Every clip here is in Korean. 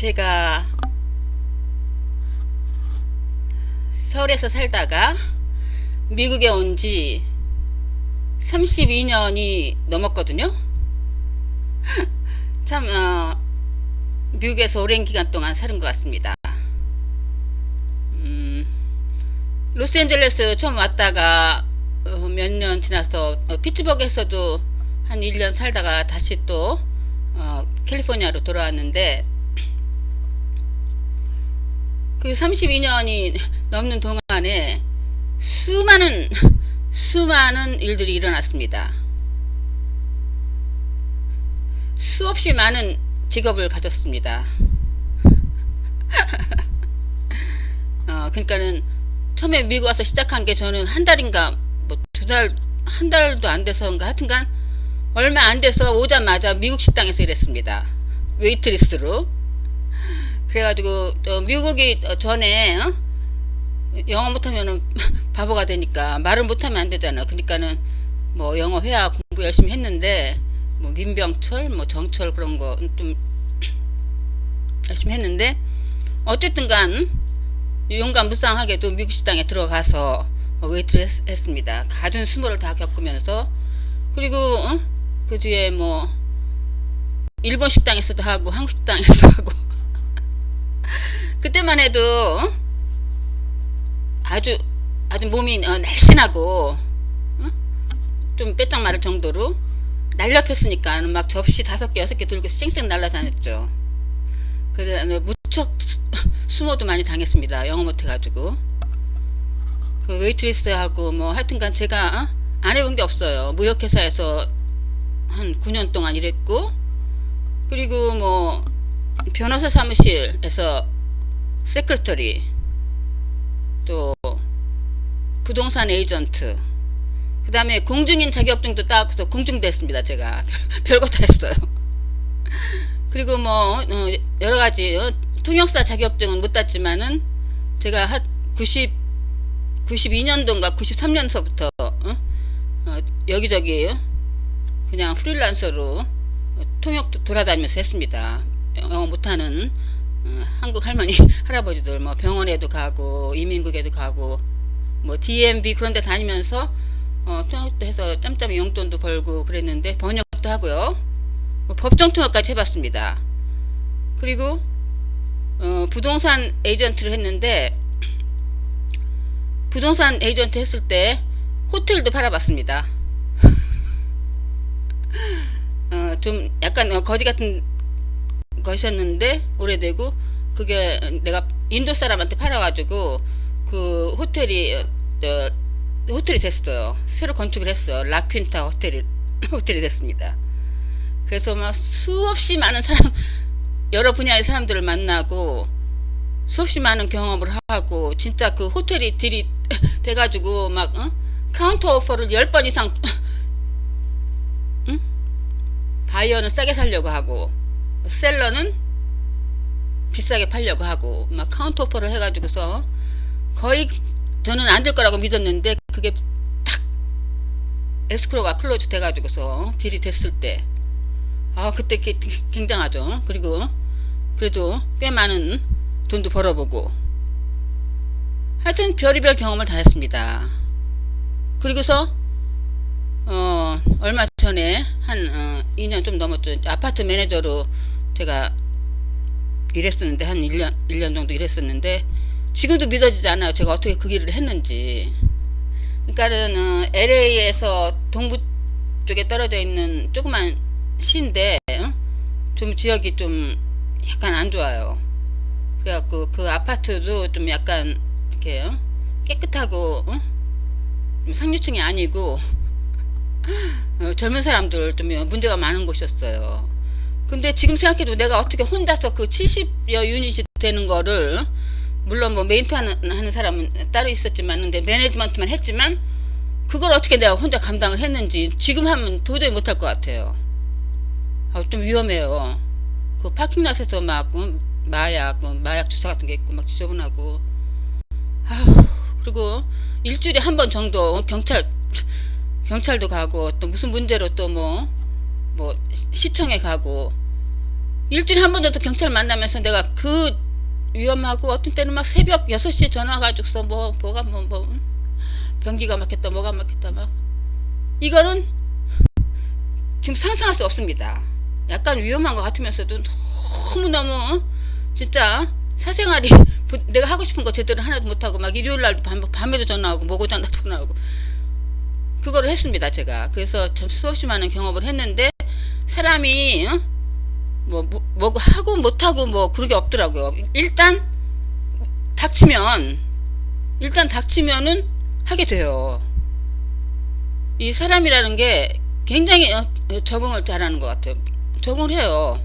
제가 서울에서 살다가 미국에 온 지 32년이 넘었거든요. 참 미국에서 오랜 기간 동안 사는 것 같습니다. 로스앤젤레스 처음 왔다가 몇 년 지나서 피츠버그에서도 한 1년 살다가 다시 또 캘리포니아로 돌아왔는데, 그 32년이 넘는 동안에 수많은 일들이 일어났습니다. 수없이 많은 직업을 가졌습니다. 그러니까는 처음에 미국 와서 시작한 게, 저는 한 달인가 뭐 한 달도 안 돼서인가 하여튼간 얼마 안 돼서 오자마자 미국 식당에서 일했습니다. 웨이트리스로. 그래가지고 미국 오기 전에 영어 못하면은 바보가 되니까 말을 못하면 안 되잖아. 그러니까는 뭐 영어 회화 공부 열심히 했는데, 뭐 민병철 뭐 정철 그런 거 좀 열심히 했는데, 어쨌든간 용감무쌍하게도 미국 식당에 들어가서 웨이트를 했습니다. 가진 수모를 다 겪으면서. 그리고 그 뒤에 뭐 일본 식당에서도 하고 한국 식당에서도 하고 그때만 해도 아주 몸이 날씬하고 좀 빼짝 마를 정도로 날렵했으니까 막 접시 5개 6개 들고 쌩쌩 날라다녔죠. 그래서 무척 수모도 많이 당했습니다. 영어 못해가지고. 그 웨이트리스하고 뭐 하여튼간 제가 안 해본 게 없어요. 무역회사에서 한 9년 동안 일했고, 그리고 뭐 변호사 사무실에서 세크리터리, 또 부동산 에이전트, 그 다음에 공증인 자격증도 따고서 공증됐습니다. 제가 별거 다 했어요. 그리고 뭐 여러가지 통역사 자격증은 못 땄지만은 제가 92년도인가 93년서부터 여기저기 그냥 프리랜서로 통역 돌아다니면서 했습니다. 영어 못하는 한국 할머니 할아버지들 뭐 병원에도 가고 이민국에도 가고 뭐 DMV 그런 데 다니면서 통역도 해서 짬짬이 용돈도 벌고 그랬는데, 번역도 하고요. 뭐 법정 통역까지 해봤습니다. 그리고 부동산 에이전트를 했는데, 부동산 에이전트 했을 때 호텔도 팔아봤습니다. 좀 약간 거지 같은 것이었는데 오래되고, 그게 내가 인도 사람한테 팔아가지고 그 호텔이 됐어요. 새로 건축을 했어요. 라퀸타 호텔이 됐습니다. 그래서 막 수없이 많은 여러 분야의 사람들을 만나고 수없이 많은 경험을 하고, 진짜 그 호텔이 딜이 돼가지고 막 카운터 오퍼를 10번 이상 바이어는 싸게 살려고 하고 셀러는 비싸게 팔려고 하고, 막 카운터 오퍼를 해가지고서 거의 저는 안 될 거라고 믿었는데, 그게 딱 에스크로가 클로즈 돼가지고서 딜이 됐을 때 그때 굉장하죠. 그리고 그래도 꽤 많은 돈도 벌어보고, 하여튼 별의별 경험을 다 했습니다. 그리고서 얼마 전에 한 2년 좀 넘었죠. 아파트 매니저로 제가 일했었는데, 한 1년 정도 일했었는데, 지금도 믿어지지 않아요. 제가 어떻게 그 일을 했는지. 그러니까는 LA에서 동부 쪽에 떨어져 있는 조그만 시인데 좀 지역이 좀 약간 안 좋아요. 그래갖고 그 아파트도 좀 약간 이렇게 깨끗하고 상류층이 아니고 젊은 사람들 좀 문제가 많은 곳이었어요. 근데 지금 생각해도 내가 어떻게 혼자서 그 70여 유닛이 되는 거를, 물론 뭐 메인테너하는 사람은 따로 있었지만, 근데 매니지먼트만 했지만 그걸 어떻게 내가 혼자 감당을 했는지 지금 하면 도저히 못할 것 같아요. 좀 위험해요. 그 파킹랏에서 막 마약 주사 같은 게 있고 막 지저분하고. 그리고 일주일에 한 번 정도 경찰도 가고, 또 무슨 문제로 또 뭐 시청에 가고, 일주일에 한 번 정도 경찰 만나면서 내가 그 위험하고 어떤 때는 막 새벽 6시에 전화 와가지고서 변기가 막혔다 뭐가 막혔다 막 이거는 지금 상상할 수 없습니다. 약간 위험한 것 같으면서도 너무너무 진짜 사생활이 내가 하고 싶은 거 제대로 하나도 못하고 막 일요일날도 밤에도 전화하고 모고장도 전화하고 그거를 했습니다. 제가 그래서 참 수없이 많은 경험을 했는데 사람이 뭐 하고 못하고 뭐 그런 게 없더라고요. 일단 닥치면은 하게 돼요. 이 사람이라는 게 굉장히 적응을 잘하는 것 같아요. 적응을 해요.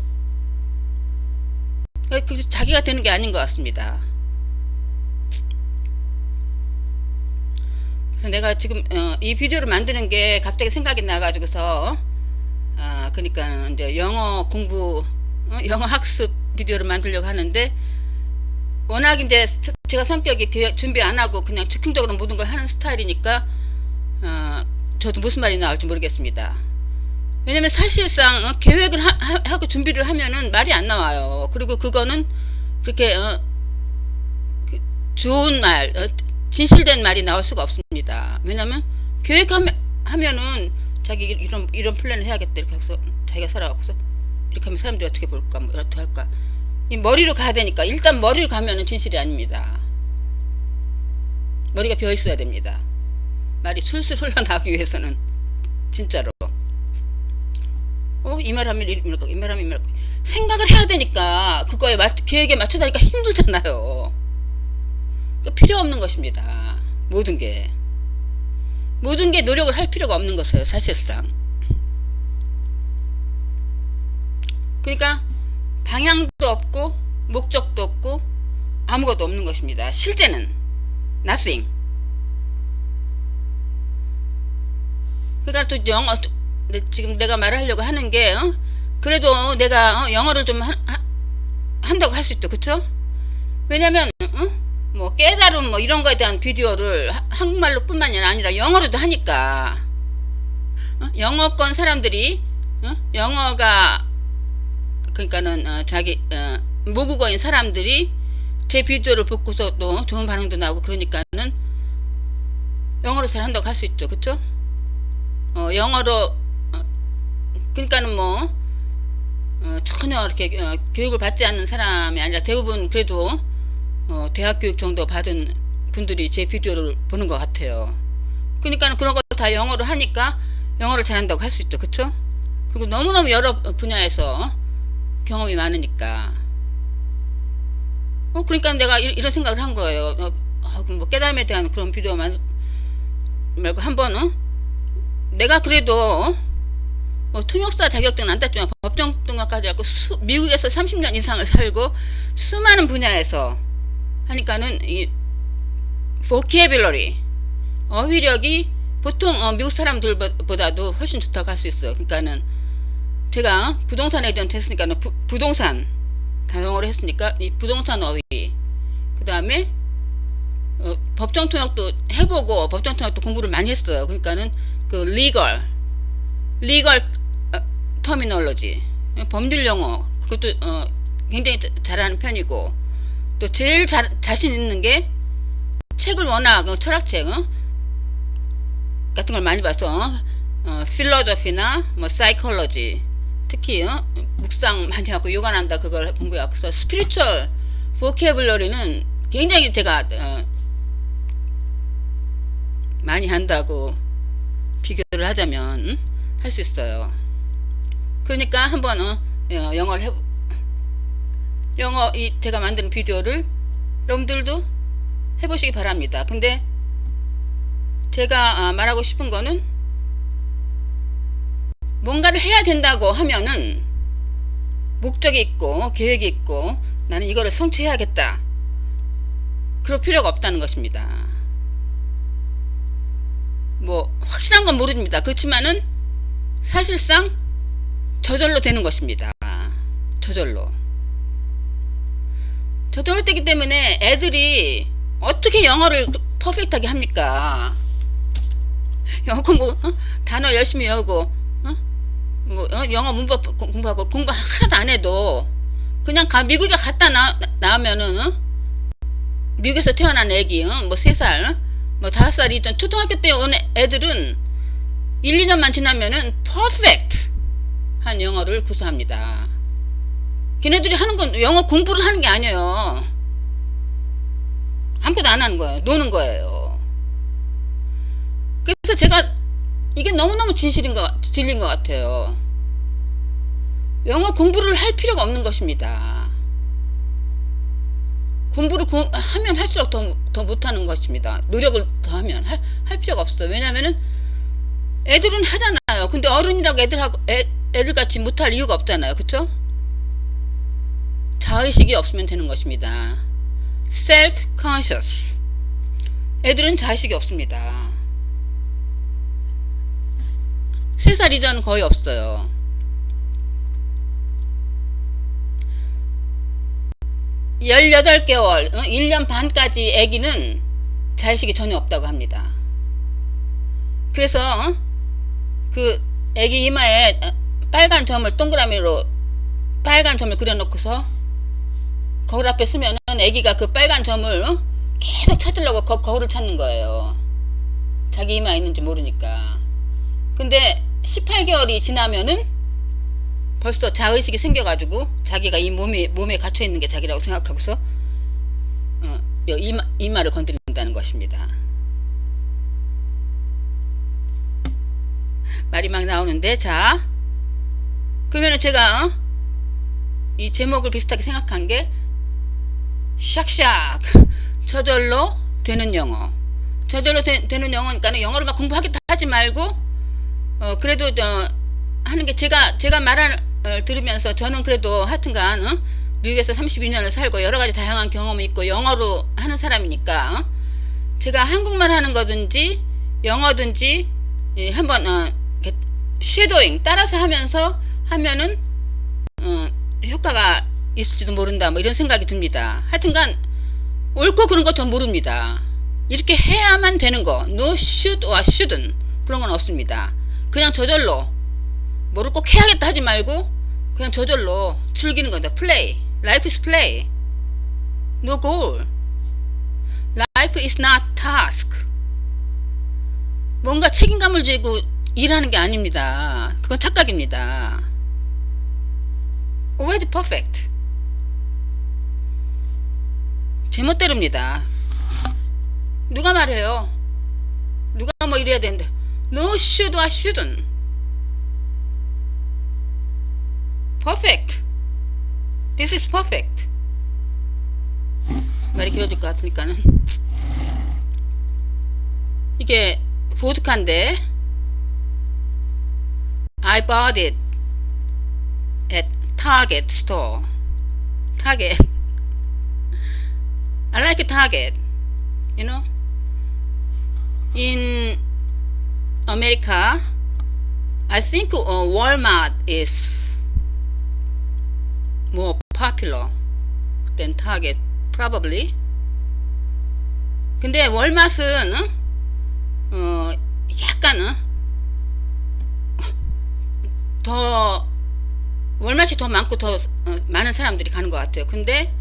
그게 자기가 되는 게 아닌 것 같습니다. 그래서 내가 지금 이 비디오를 만드는 게 갑자기 생각이 나가지고서 그러니까 이제 영어 공부 영어 학습 비디오를 만들려고 하는데 워낙 이제 제가 성격이 준비 안 하고 그냥 즉흥적으로 모든 걸 하는 스타일이니까 저도 무슨 말이 나올지 모르겠습니다. 왜냐면 사실상 계획을 하고 준비를 하면은 말이 안 나와요. 그리고 그거는 그렇게 좋은 말 진실된 말이 나올 수가 없습니다. 왜냐면 계획하면은 자기 이런 플랜을 해야겠다 이렇게 해서 자기가 살아갖고서 이렇게 하면 사람들이 어떻게 볼까 뭐 이렇게 할까 이 머리로 가야 되니까 일단 머리로 가면은 진실이 아닙니다. 머리가 비어 있어야 됩니다. 말이 술술 흘러나오기 위해서는 진짜로 이 말 하면 이럴까 이 말 하면 이럴까 생각을 해야 되니까 그거에 계획에 맞춰다니까 힘들잖아요. 필요 없는 것입니다. 모든 게 노력을 할 필요가 없는 것이에요. 사실상 그러니까 방향도 없고 목적도 없고 아무것도 없는 것입니다. 실제는 nothing. 그러니까 또 영어 지금 내가 말하려고 하는 게 그래도 내가 영어를 좀 한다고 할 수 있죠. 그쵸? 왜냐면 뭐 깨달음 뭐 이런 거에 대한 비디오를 한국말로 뿐만이 아니라 영어로도 하니까 영어권 사람들이 영어가 그러니까는 자기 모국어인 사람들이 제 비디오를 보고서 또 좋은 반응도 나오고 그러니까는 영어로 잘 한다고 할 수 있죠. 그쵸? 영어로 그러니까는 뭐 전혀 이렇게 교육을 받지 않는 사람이 아니라 대부분 그래도 대학 교육 정도 받은 분들이 제 비디오를 보는 것 같아요. 그러니까 그런 거 다 영어로 하니까 영어를 잘한다고 할 수 있죠. 그쵸? 그리고 너무너무 여러 분야에서 경험이 많으니까 그러니까 내가 이런 생각을 한 거예요. 뭐 깨달음에 대한 그런 비디오 말고 한번 내가 그래도 뭐 통역사 자격증은 안 땄지만 법정 통역까지 하고 미국에서 30년 이상을 살고 수많은 분야에서 하니까는 이 vocabulary 어휘력이 보통 미국 사람들보다도 훨씬 좋다고 할 수 있어요. 그러니까는 제가 부동산 에이전트 했으니까는 부동산 다 영어로 했으니까 이 부동산 어휘 그 다음에 법정 통역도 해보고 법정 통역도 공부를 많이 했어요. 그러니까는 그 리걸 터미널로지 법률 용어 그것도 굉장히 잘하는 편이고 또 제일 자신 있는 게 책을 워낙 철학책 같은 걸 많이 봐서 필로소피나 뭐 사이콜로지 특히 묵상 많이 하고 요가난다 그걸 공부해갖고 스피리추얼 보캐블러리는 굉장히 제가 많이 한다고 비교를 하자면 할 수 있어요. 그러니까 한번 영어 제가 만드는 비디오를 여러분들도 해보시기 바랍니다. 근데 제가 말하고 싶은 거는 뭔가를 해야 된다고 하면은 목적이 있고 계획이 있고 나는 이거를 성취해야겠다 그럴 필요가 없다는 것입니다. 뭐 확실한 건 모릅니다. 그렇지만은 사실상 저절로 되는 것입니다. 저절로 되기 때문에 애들이 어떻게 영어를 퍼펙트하게 합니까? 영어 공부 단어 열심히 외우고 뭐 영어 문법 공부하고 공부 하나도 안 해도 그냥 미국에 갔다 나오면은 미국에서 태어난 애기 뭐 3살 뭐 5살이든 초등학교 때 온 애들은 1, 2년만 지나면은 퍼펙트 한 영어를 구사합니다. 걔네들이 하는 건 영어 공부를 하는 게 아니에요. 아무것도 안 하는 거예요. 노는 거예요. 그래서 제가 이게 너무너무 진실인 것 같아요. 영어 공부를 할 필요가 없는 것입니다. 공부를 하면 할수록 더 못하는 것입니다. 노력을 더 하면 할 필요가 없어요. 왜냐면은 애들은 하잖아요. 근데 어른이라고 애들 같이 못할 이유가 없잖아요. 그쵸? 자의식이 없으면 되는 것입니다. self-conscious. 애들은 자의식이 없습니다. 3살 이전은 거의 없어요. 18개월, 1년 반까지 아기는 자의식이 전혀 없다고 합니다. 그래서 그 아기 이마에 빨간 점을 동그라미로 빨간 점을 그려놓고서 거울 앞에 쓰면은 아기가 그 빨간 점을 계속 찾으려고 거울을 찾는 거예요. 자기 이마에 있는지 모르니까. 근데 18개월이 지나면은 벌써 자의식이 생겨가지고 자기가 이 몸에 갇혀있는 게 자기라고 생각하고서 이마를 건드린다는 것입니다. 말이 막 나오는데, 자 그러면은 제가 이 제목을 비슷하게 생각한 게 샥샥 저절로 되는 영어. 저절로 되는 영어니까 영어를 막 공부하겠다 하지 말고 그래도 하는 게 제가 말을 들으면서 저는 그래도 하여튼간 미국에서 32년을 살고 여러 가지 다양한 경험이 있고 영어로 하는 사람이니까 제가 한국말 하는 거든지 영어든지 한번 쉐도잉 따라서 하면은 효과가 있을지도 모른다 뭐 이런 생각이 듭니다. 하여튼간 옳고 그런 거 전 모릅니다. 이렇게 해야만 되는 거 no should or shouldn't 그런 건 없습니다. 그냥 저절로 뭐를 꼭 해야겠다 하지 말고 그냥 저절로 즐기는 거다. play. Life is play. No goal. Life is not task. 뭔가 책임감을 지고 일하는 게 아닙니다. 그건 착각입니다. Already perfect. 제멋대로입니다. 누가 말해요? 누가 뭐 이래야 되는데 No should or shouldn't. Perfect. This is perfect. 말이 길어질 것 같으니까는 이게 보드카인데 I bought it at Target store. Target. I like Target. You know, in America, I think Walmart is more popular than Target, probably. 근데 월마트는 약간 더 월마트이 더 많고 더 많은 사람들이 가는 것 같아요. 근데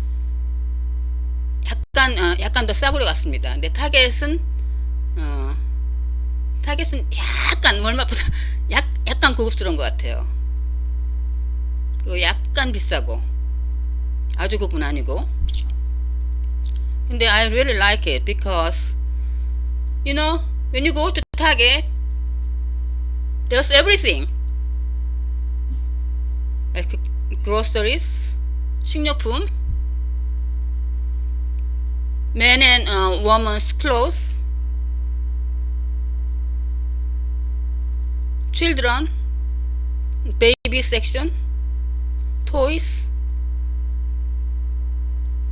약간 더 싸구려 같습니다. 근데 타겟은 약간 월마트보다 약간 고급스러운 것 같아요. 그리고 약간 비싸고 아주 고급은 아니고. 근데 I really like it because you know when you go to Target there's everything like groceries, 식료품, men and women's clothes, children, baby section, toys,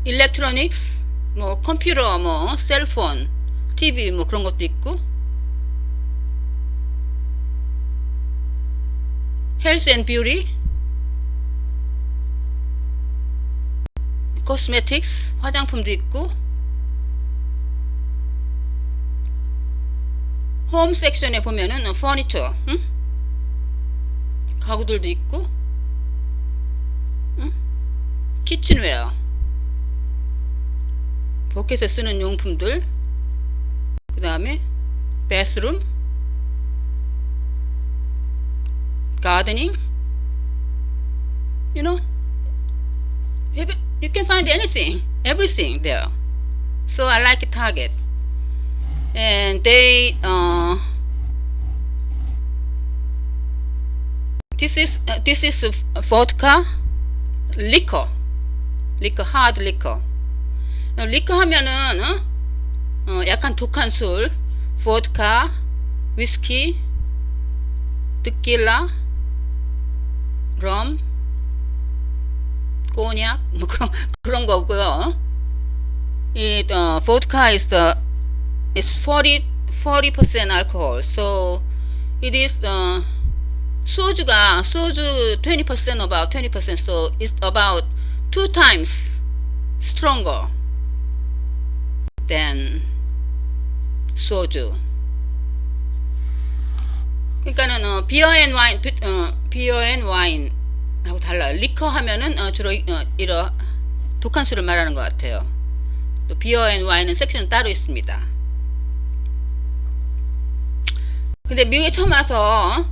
electronics, 뭐 컴퓨터, 뭐 셀폰, TV 뭐 그런 것도 있고, health and beauty, cosmetics, 화장품도 있고, 홈 섹션에 보면은 furniture, 가구들도 있고, 응? 키친웨어, 버켓에 쓰는 용품들, 그 다음에 bathroom, gardening, you know, you can find anything, everything there. So I like Target, and this is vodka, liquor, hard liquor. 리커 하면은 약간 독한 술, 보드카, 위스키, 테킬라, 럼, 꼬냑, 뭐 그런 거고요. 이 보드카 is 40% alcohol, so it is 소주 20%, about 20%, so it's about 2 times stronger than 소주. 그러니까는 비어 앤 와인 하고 달라요. 리커 하면은 주로 이런 독한 술을 말하는 것 같아요. 또 비어 앤 와인은 섹션은 따로 있습니다. 근데 미국에 처음 와서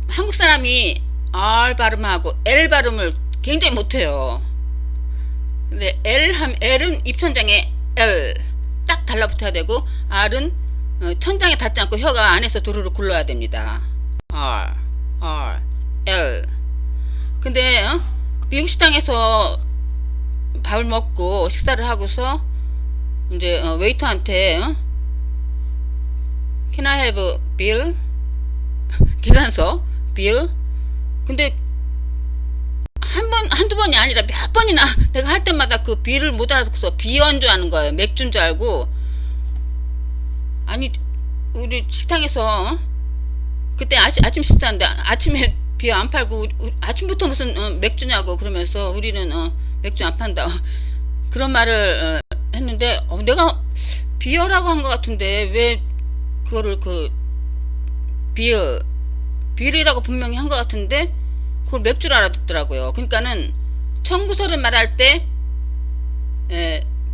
한국 사람이 R 발음하고 L 발음을 굉장히 못해요. 근데 L은 입천장에 L 딱 달라붙어야 되고, R은 천장에 닿지 않고 혀가 안에서 도로로 굴러야 됩니다. R, L. 근데 미국 식당에서 밥을 먹고 식사를 하고서 이제 웨이터한테 Can I have a bill? 계산서 bill. 근데 한두 번이 아니라 몇 번이나 내가 할 때마다 그 비를 못 알아듣고서 비어인 줄 아는 거예요. 맥주인 줄 알고. 아니, 우리 식당에서 그때 아침 식사인데 아침에 비어 안 팔고 아침부터 무슨 맥주냐고 그러면서 우리는 맥주 안 판다. 그런 말을 했는데 내가 비어라고 한 것 같은데 왜 그거를 비어이라고 분명히 한 것 같은데 그걸 맥주를 알아듣더라고요. 그러니까는 청구서를 말할 때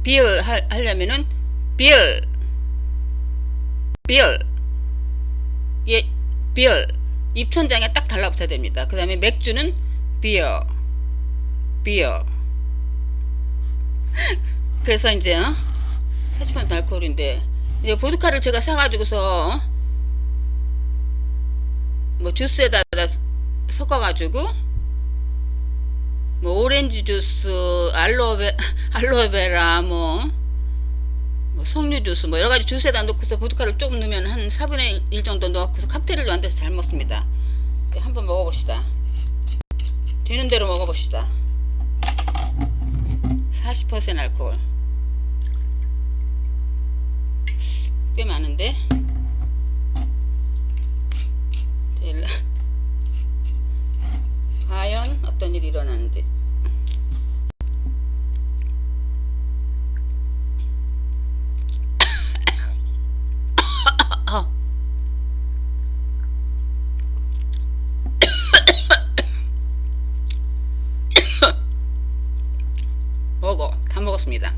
비어 하려면은 비어 입천장에 딱 달라붙어야 됩니다. 그 다음에 맥주는 비어 그래서 이제 40% 알코올인데 이제 보드카를 제가 사가지고서 뭐 주스에다 섞어가지고 뭐 오렌지 주스, 알로에베라, 뭐 석류 주스, 뭐 여러가지 주스에다 넣고서 보드카를 조금 넣으면 한 4분의 1 정도 넣고서 칵테일을 만들어서 잘 먹습니다. 한번 먹어봅시다. 되는 대로 먹어봅시다. 40% 알코올. 꽤 많은데? 과연 어떤 일이 일어나는지. 다 먹었습니다.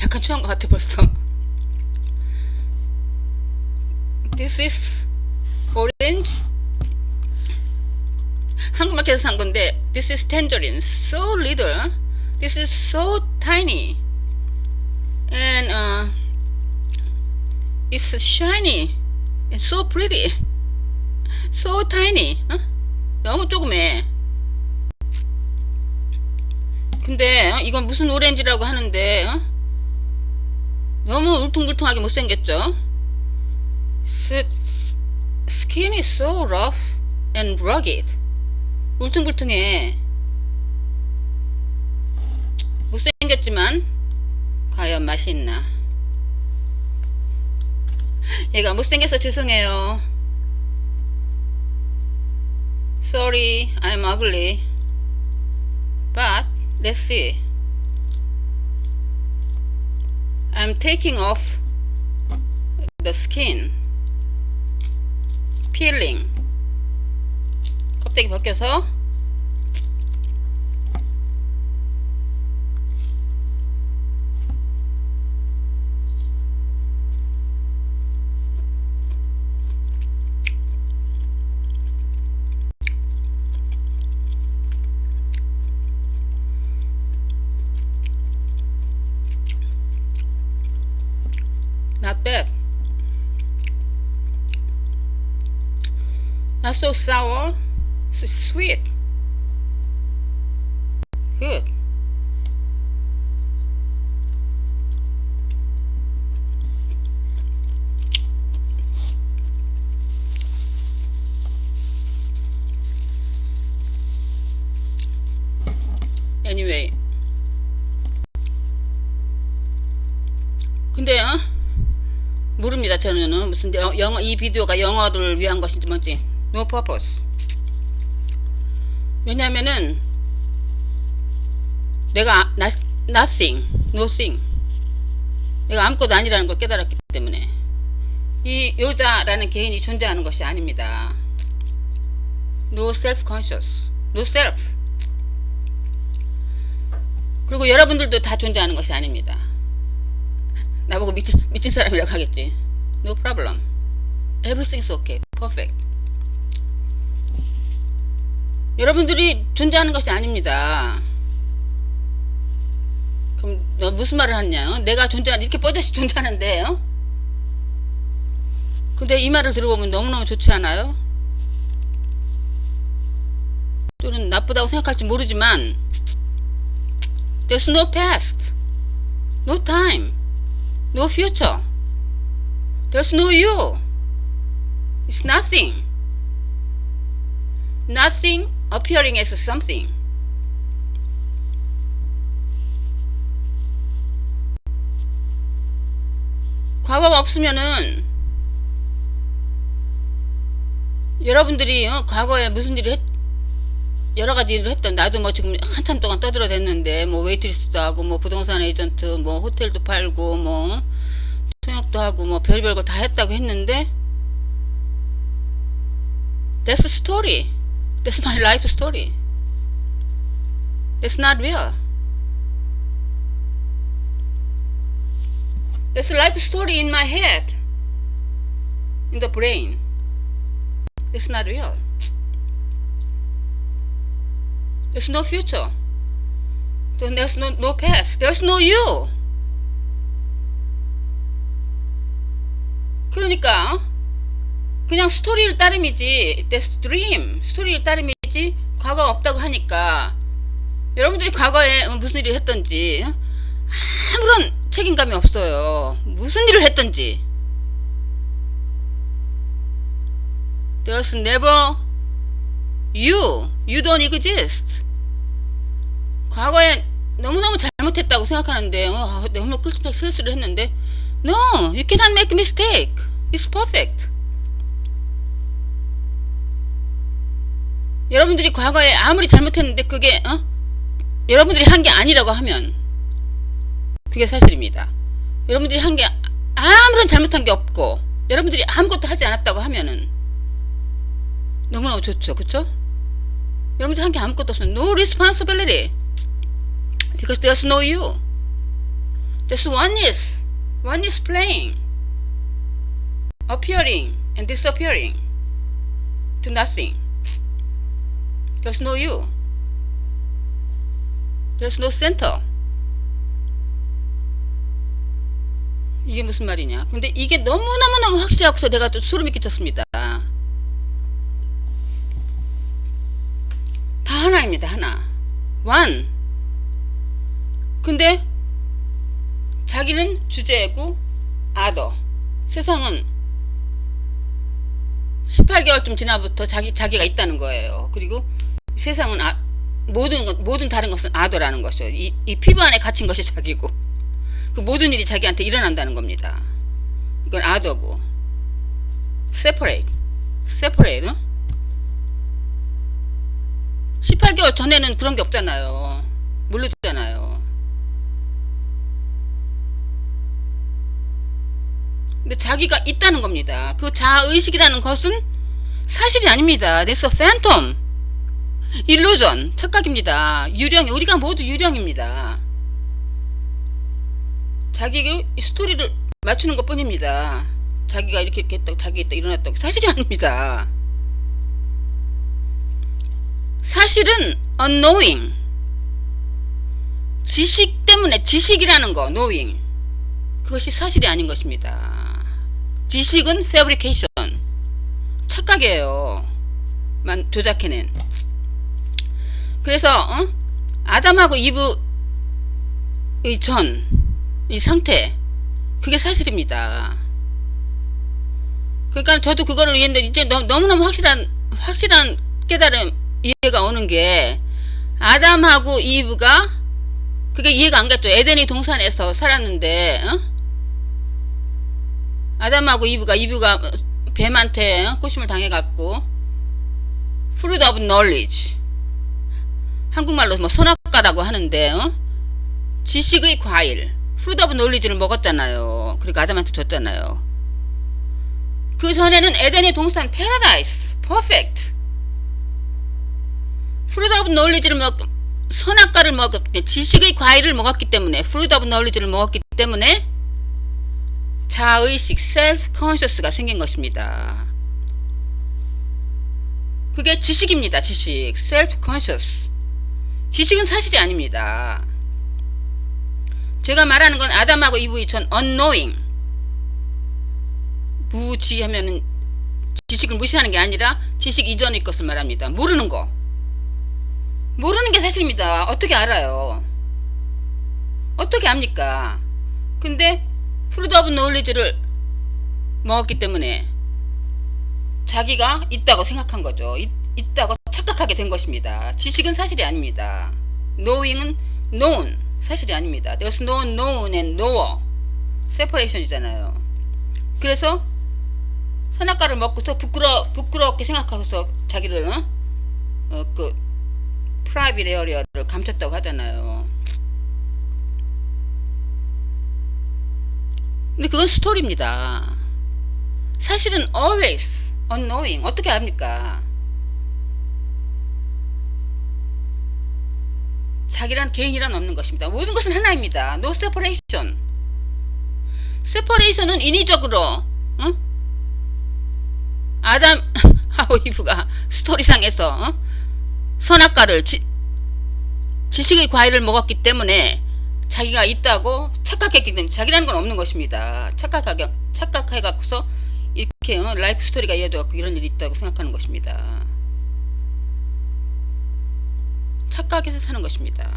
약간 취한 것 같아 벌써. This is orange. 한국마켓에서 산 건데 This is tangerine. So little. This is so tiny. And it's shiny. It's so pretty. So tiny. 너무 조그매. 근데 이건 무슨 오렌지라고 하는데 너무 울퉁불퉁하게 못생겼죠. Skin is so rough and rugged. 울퉁불퉁해. 못생겼지만 과연 맛이 있나. 얘가 못생겨서 죄송해요. Sorry, I'm ugly. But let's see. I'm taking off the skin. Peeling. 껍데기 벗겨서 not bad. Not so sour, so sweet. Good. Anyway. 근데요, 모릅니다. 저는 무슨 영어, 이 비디오가 영어를 위한 것인지 뭔지. No purpose. 왜냐면은 내가 nothing, nothing. 내가 아무것도 아니라는 걸 깨달았기 때문에 이 여자라는 개인이 존재하는 것이 아닙니다. No self-conscious, no self. 그리고 여러분들도 다 존재하는 것이 아닙니다. 나보고 미친 사람이라고 하겠지. No problem. Everything's okay. Perfect. 여러분들이 존재하는 것이 아닙니다. 그럼 너 무슨 말을 하냐? 내가 이렇게 뻗어서 존재하는데, 근데 이 말을 들어보면 너무너무 좋지 않아요? 또는 나쁘다고 생각할지 모르지만 There's no past, no time, no future. There's no you. It's nothing. Nothing appearing as something. 과거가 없으면은 여러분들이 과거에 무슨 일을 여러 가지 일을 했던, 나도 뭐 지금 한참 동안 떠들어댔는데 뭐 웨이트리스도 하고 뭐 부동산 에이전트 뭐 호텔도 팔고 뭐 통역도 하고 뭐 별별 거 다 했다고 했는데 That's a story. That's my life story. That's not real. That's a life story in my head, in the brain. That's not real. There's no future. There's no past. There's no you. 그러니까 그냥 스토리를 따름이지. That's dream. 스토리를 따름이지. 과거가 없다고 하니까 여러분들이 과거에 무슨 일을 했던지 아무런 책임감이 없어요. 무슨 일을 했던지. There's never you. You don't exist. 과거에 너무너무 잘못했다고 생각하는데 너무 큰 실수를 했는데 No, you cannot make a mistake. It's perfect. 여러분들이 과거에 아무리 잘못했는데 그게 여러분들이 한 게 아니라고 하면 그게 사실입니다. 여러분들이 한 게 아무런 잘못한 게 없고 여러분들이 아무것도 하지 않았다고 하면은 너무너무 좋죠. 그쵸? 여러분들이 한 게 아무것도 없어요. No responsibility. Because there's no you. There's oneness. Oneness playing. Appearing and disappearing. To nothing. There's no you. There's no center. 이게 무슨 말이냐. 근데 이게 너무너무너무 확실하고서 내가 또 소름이 끼쳤습니다. 다 하나입니다. 하나. One. 근데 자기는 주제고 other. 세상은 18개월쯤 지나부터 자기가 있다는 거예요. 그리고 세상은 모든 다른 것은 other라는 것이죠. 이 피부 안에 갇힌 것이 자기고 그 모든 일이 자기한테 일어난다는 겁니다. 이건 other고 separate. 전에는 그런 게 없잖아요. 모르잖아요. 근데 자기가 있다는 겁니다. 그 자아의식이라는 것은 사실이 아닙니다. That's a phantom. illusion. 착각입니다. 유령, 우리가 모두 유령입니다. 자기가 스토리를 맞추는 것 뿐입니다. 자기가 이렇게 했다, 자기 있다, 일어났다. 사실이 아닙니다. 사실은 unknowing. 지식 때문에, 지식이라는 거, knowing. 그것이 사실이 아닌 것입니다. 지식은 fabrication. 착각이에요. 조작해낸. 그래서 아담하고 이브의 이 상태, 그게 사실입니다. 그러니까 저도 그거를 이해했는데, 이제 너무너무 확실한 깨달음, 이해가 오는 게, 아담하고 이브가 그게 이해가 안 갔죠. 에덴의 동산에서 살았는데 아담하고 이브가 뱀한테 꼬심을 당해갖고 fruit of knowledge, 한국말로 뭐 선악과라고 하는데 지식의 과일 fruit of knowledge를 먹었잖아요. 그리고 아담한테 줬잖아요. 그 전에는 에덴의 동산 paradise perfect, fruit of knowledge를 선악과를 먹었기, 지식의 과일을 먹었기 때문에, fruit of knowledge를 먹었기 때문에 자의식 self-conscious가 생긴 것입니다. 그게 지식입니다. 지식 self-conscious. 지식은 사실이 아닙니다. 제가 말하는 건 아담하고 이브의 전 unknowing, 무지하면은 지식을 무시하는 게 아니라 지식 이전의 것을 말합니다. 모르는 거, 모르는 게 사실입니다. 어떻게 알아요? 어떻게 압니까? 근데 fruit of knowledge를 먹었기 때문에 자기가 있다고 생각한 거죠. 있다고 착각하게 된 것입니다. 지식은 사실이 아닙니다. knowing은 known, 사실이 아닙니다. There's no known and knower. separation이잖아요. 그래서 선악과를 먹고서 부끄럽게 생각하고서 자기를 프라이빗 에어리어를 감췄다고 하잖아요. 근데 그건 스토리입니다. 사실은 always unknowing. 어떻게 압니까? 자기란 개인이란 없는 것입니다. 모든 것은 하나입니다. No separation. separation은 인위적으로 아담하고 이브가 스토리상에서 선악과를 지식의 과일을 먹었기 때문에 자기가 있다고 착각했기 때문에, 자기라는 건 없는 것입니다. 착각해갖고서 이렇게 라이프 스토리가 이어져갖고 이런 일이 있다고 생각하는 것입니다. 착각해서 사는 것입니다.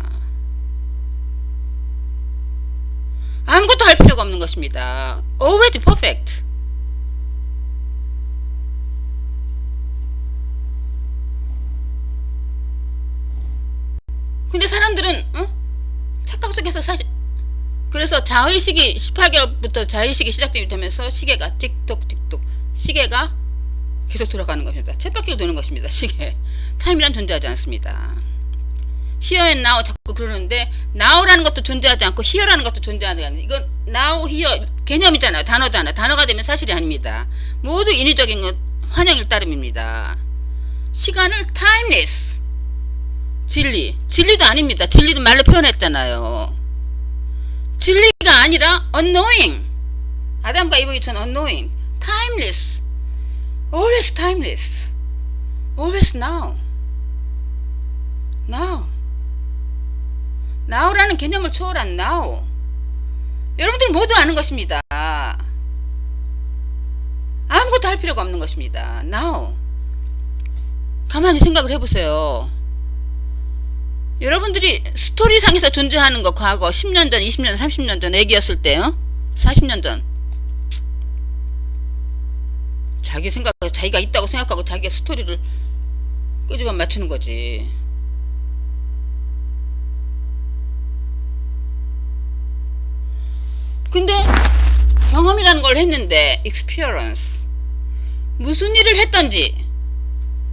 아무것도 할 필요가 없는 것입니다. Already perfect. 근데 사람들은 착각 속에서 그래서 자의식이 18개월부터 자의식이 시작되게 되면서 시계가 틱톡틱톡, 시계가 계속 돌아가는 것입니다. 쳇바퀴로 도는 것입니다. 시계. 타임이란 존재하지 않습니다. here and now 자꾸 그러는데, now라는 것도 존재하지 않고 here라는 것도 존재하지 않는, 이건 now, here 개념이잖아요. 단어잖아요. 단어가 되면 사실이 아닙니다. 모두 인위적인 것, 환영일 따름입니다. 시간을 timeless, 진리도 아닙니다. 진리도 말로 표현했잖아요. 진리가 아니라 unknowing, 아담과 이브처럼 unknowing, timeless, always timeless, always now. now라는 개념을 초월한 now. 여러분들 모두 아는 것입니다. 아무것도 할 필요가 없는 것입니다. now. 가만히 생각을 해보세요. 여러분들이 스토리상에서 존재하는 거, 과거 10년 전, 20년, 30년 전 애기였을 때, 40년 전, 자기가 있다고 생각하고 자기가 스토리를 끄집어 맞추는 거지. 근데 경험이라는 걸 했는데, experience, 무슨 일을 했던지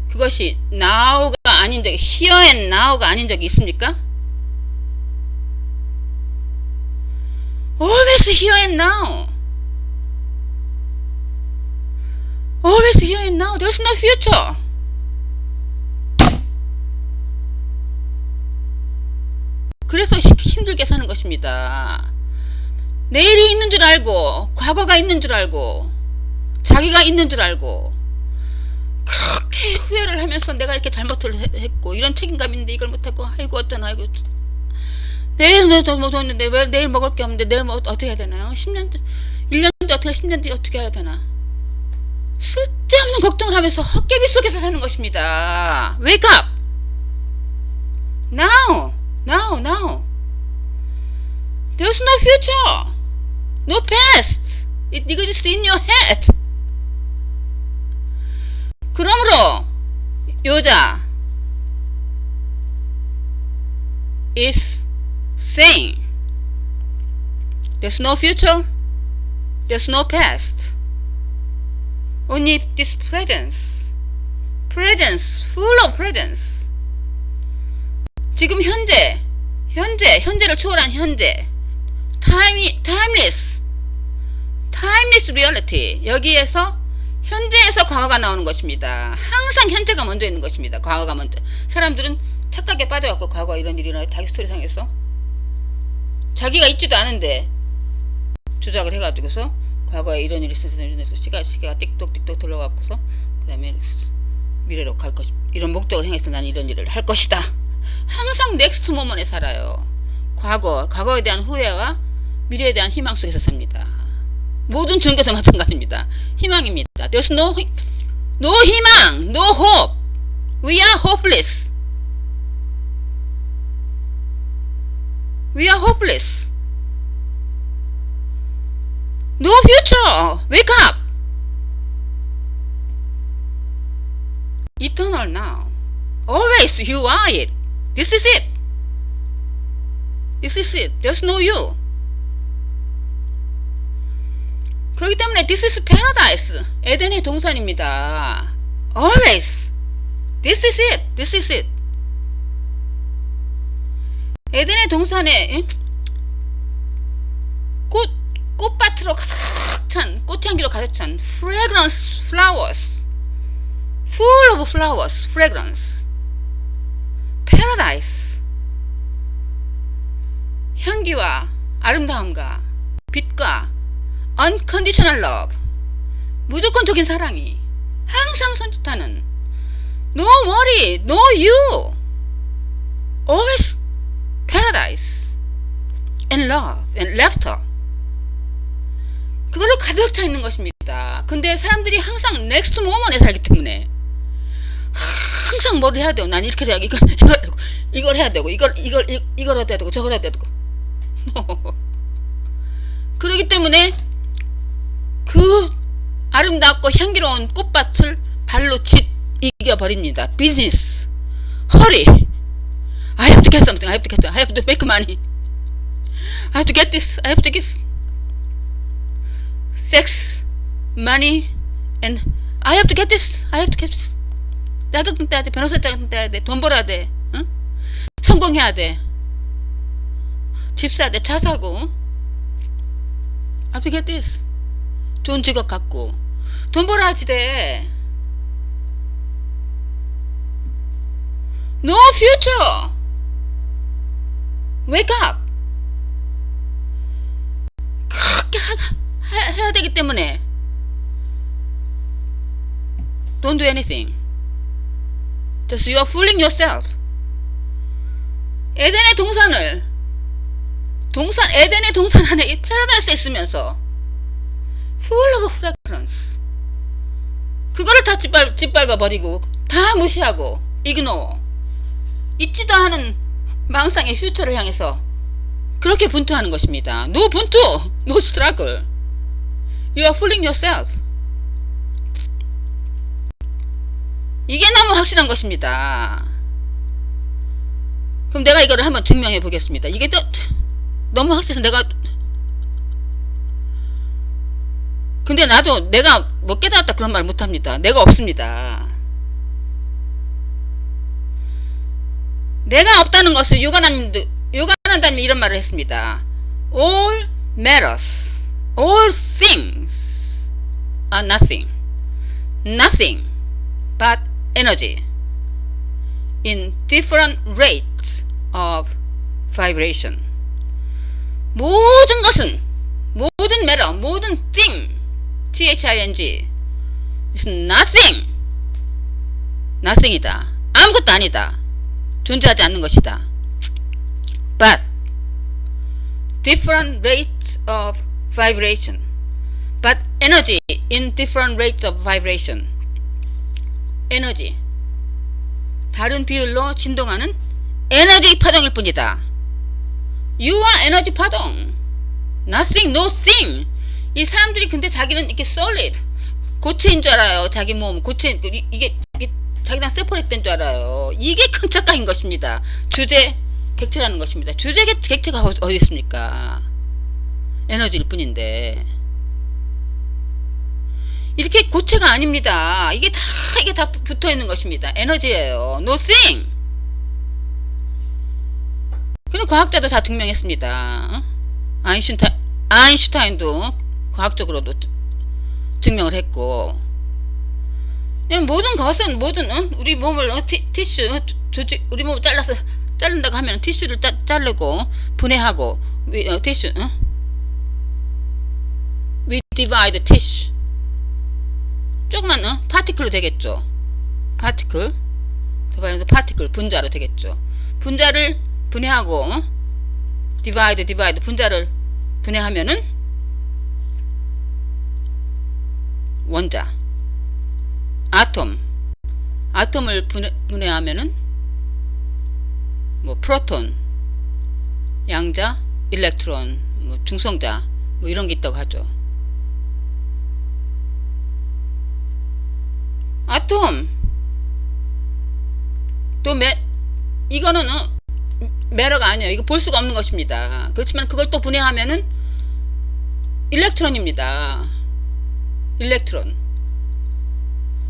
그것이 now가 아닌 적이, here and now가 아닌 적이 있습니까? Always here and now. Always here and now. There's no future. 그래서 힘들게 사는 것입니다. 내일이 있는 줄 알고, 과거가 있는 줄 알고, 자기가 있는 줄 알고, 그렇게 후회를 하면서 내가 이렇게 잘못을 했고, 이런 책임감이 있는데 이걸 못하고, 아이고 어쩌나, 아이고 내일 돈 있는데 왜 내일 먹을 게 없는데 내일 뭐 어떻게 해야 되나요? 10년 뒤, 1년 뒤 어떻게 10년 뒤 어떻게 해야 되나? 쓸데없는 걱정을 하면서 헛개비 속에서 사는 것입니다. Wake up! Now! Now! Now! There's no future! No past! It exists in your head! 그러므로 여자 is saying there's no future, there's no past, only this presence, full of presence. 지금 현재를 초월한 현재, timeless reality. 여기에서 현재에서 과거가 나오는 것입니다. 항상 현재가 먼저 있는 것입니다. 과거가 먼저. 사람들은 착각에 빠져갖고 과거 이런 일이 일어나 자기 스토리상에서 자기가 있지도 않은데 조작을 해가지고서 과거에 이런 일이 있어서 시계가 띡똑 들어갖고서 그 다음에 미래로 갈 것, 이런 목적을 향해서 나는 이런 일을 할 것이다. 항상 넥스트 모먼에 살아요. 과거에 대한 후회와 미래에 대한 희망 속에서 삽니다. 모든 종교도 마찬가지입니다. 희망입니다. There's no 희망, no hope. We are hopeless. We are hopeless. No future. Wake up. Eternal now. Always you are it. This is it. This is it. There's no you. 그렇기 때문에 this is paradise. 에덴의 동산입니다. Always. This is it. This is it. 에덴의 동산에 꽃밭으로 가득 찬, 꽃향기로 가득 찬 fragrance flowers. Full of flowers. Fragrance. Paradise. 향기와 아름다움과 빛과 unconditional love. 무조건적인 사랑이 항상 손짓하는 no worry, no you. Always paradise and love and laughter. 그걸로 가득 차 있는 것입니다. 근데 사람들이 항상 next moment에 살기 때문에 항상 뭘 해야 돼요. 난 이렇게 해야 되고 이걸 해야 되고 이걸 해야 되고 저걸 해야 되고 그러기 때문에 그 아름답고 향기로운 꽃밭을 발로 이겨버립니다. 비즈니스, hurry. I have to get something. I have to make money. I have to get this. I have to get sex, money, and I have to get this. I have to get this. 자격증 따야 돼. 변호사 자격증 따야 돼. 돈 벌어야 돼. 응? 성공해야 돼. 집 사야 돼. 차 사고. I have to get this. 좋은 직업 갖고 돈 벌어야지 돼. No future. Wake up. 그렇게 해야 되기 때문에 don't do anything. Just you are fooling yourself. 에덴의 동산 안에 이 패러다이스에 있으면서 full of fragrance. 그거를 다 짓밟아 버리고 다 무시하고 ignore. 있지도 않은 망상의 퓨처를 향해서 그렇게 분투하는 것입니다. No 분투, no struggle. You are fooling yourself. 이게 너무 확실한 것입니다. 그럼 내가 이거를 한번 증명해 보겠습니다. 이게 너무 확실해서 근데 나도 내가 못 깨달았다 그런 말 못합니다. 내가 없습니다. 내가 없다는 것을 요간한다면 이런 말을 했습니다. All matters, all things are nothing, nothing but energy in different rates of vibration. 모든 것은, 모든 matter, 모든 thing, thing is nothing, nothing이다. 아무것도 아니다. 존재하지 않는 것이다. But different rates of vibration. But energy in different rates of vibration. 에너지, 다른 비율로 진동하는 에너지 파동일 뿐이다. You are 에너지 파동. Nothing, no thing. 이 사람들이 근데 자기는 이렇게 solid, 고체인 줄 알아요. 자기 몸 고체, 이게 자기랑 세퍼레이트 된 줄 알아요. 이게 큰 착각인 것입니다. 주제 객체라는 것입니다. 주제 객체가 어디 있습니까? 에너지일 뿐인데. 이렇게 고체가 아닙니다. 이게 다 붙어 있는 것입니다. 에너지예요. Nothing. 그럼 과학자도 다 증명했습니다. 아인슈타인도 과학적으로도 증명을 했고, 모든 것은, 우리 몸을 티슈 조직, 우리 몸을 자른다고 하면 티슈를 자르고 분해하고, 티슈, we divide tissue. 조그만 파티클로 되겠죠. 파티클, 분자로 되겠죠. 분자를 분해하고, divide, 분자를 분해하면은 원자, 아톰을 분해하면은 뭐 프로톤, 양자, 일렉트론, 뭐 중성자, 뭐 이런 게 있다고 하죠. 아톰. 또 이거는 매러가 아니에요. 이거 볼 수가 없는 것입니다. 그렇지만 그걸 또 분해하면은 일렉트론입니다.